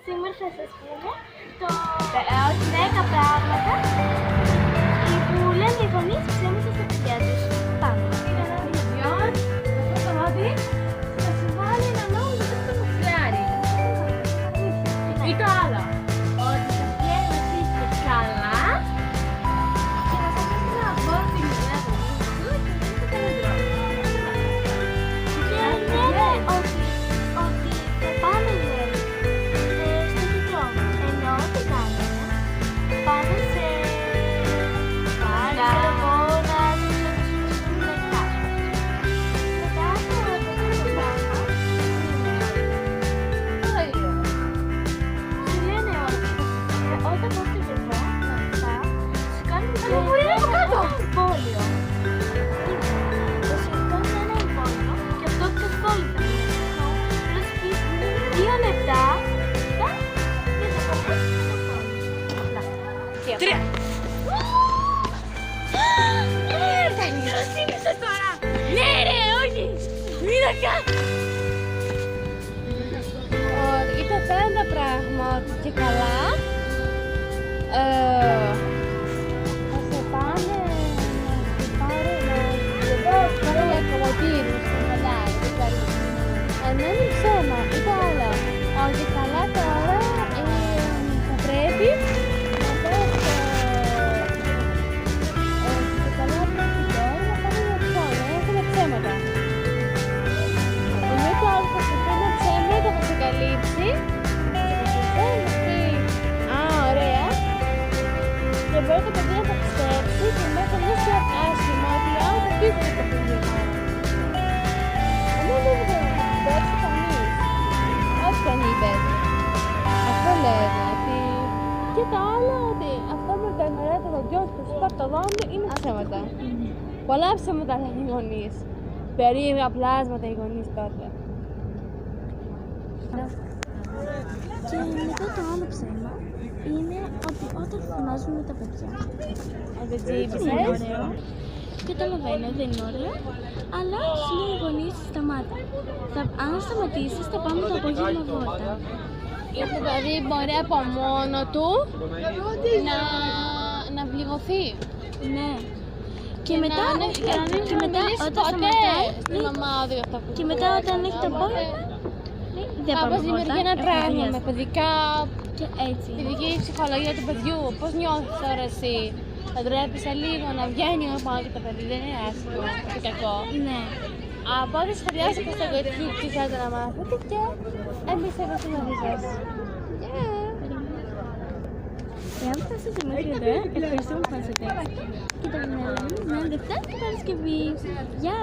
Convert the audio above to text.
Σήμερα θα σας πούμε το 10 πράγματα που λένε οι γονείς ψέματα στα παιδιά τους. Πάμε. Είναι ένα βιβλίο, αυτό το μάτι, θα συμβάλλει ένα νόμο για το νουκλεάρι. Ή το άλλο. Ότι θα βγαίνει εσείς καλά και να σας αφήσει να βγω την ιδέα του και να το Και λένε ότι θα πάμε λέει στο χιτρό. Ενώ τι κάνουμε, πάμε σε παραγώνα, σε λεπτά. Μετά το πράγμα σου λένε ότι όταν πας στο χιτρό, μετά σου κάνουν ένα εμβόλιο. Σου κάνουν ένα εμβόλιο και αυτό καθόλου δεν είναι. Πρέπει να πεις 2 λεπτά, μετά και θα περάσεις το εμβόλιο. Τρία. Θα νιώσεις τώρα. Ναι ρε, όχι. Μήνα κάτω. Ήταν πέντε πράγματα και καλά. Θα σε πάνε να πάρω για κομμωτήρους στο μελάρι. Αν είναι ψέμα ή το άλλο, ότι καλά τώρα θα πρέπει να πάω στο καλά πρέπει τώρα να πάμε για ψώμα, έχουμε ψέματα. Ενώ το άλλο θα σου πει ένα ψέμα, το θα σε καλύψει, θα σου πει «Α, ωραία» και μπορεί το παιδί να τα πιστέψει και μέχρι να είσαι άσχημα ότι «Α, θα πείτε το παιδί μου». Ενώ δεν θα πιστέψει κανείς. Ό,τι και αν είπες. Αυτό λένε, ότι... Και το άλλο, ότι αυτό με το νερό το δοντιό του σπάρτο δόντι είναι ψέματα. Πολλά ψέματα λένε οι γονείς. Περίεργα πλάσματα οι γονείς τότε. Και μετά το άλλο ψέμα είναι ότι όταν φωνάζουμε τα παιδιά. Δεν Δεν είναι τσίπησες. ωραίο. Καταλαβαίνω, δεν είναι ωραίο. Αλλά σου λέει οι γονείς σταμάτα. Αν σταματήσεις θα πάμε το απόγευμα βόλτα. Το παιδί μπορεί από μόνο του να πληγωθεί. Ναι. Και μετά, και μετά όταν σταματάει, στη μαμά οδηγεί αυτά που και μετά όταν έχει το απόγευμα, δεν πάμε Κάπως δημιουργεί ένα τραύμα με παιδικά, Και έτσι. παιδική ψυχολογία του παιδιού. Πώς νιώθεις τώρα εσύ? Θα ντρέπεσαι λίγο να βγαίνει από πάνω και το παιδί, δεν είναι άσχημο και κακό. Ναι. Από ό,τι σχεδιάσετε στο κορίτσι τι θέλετε να μάθετε και εμείς είμαστε μαζί σας. Εάν φτάσετε μέχρι εδώ, ευχαριστούμε που φτάσατε. Και τα γνωρίζουμε με Δευτέρα και Παρασκευή. Γεια!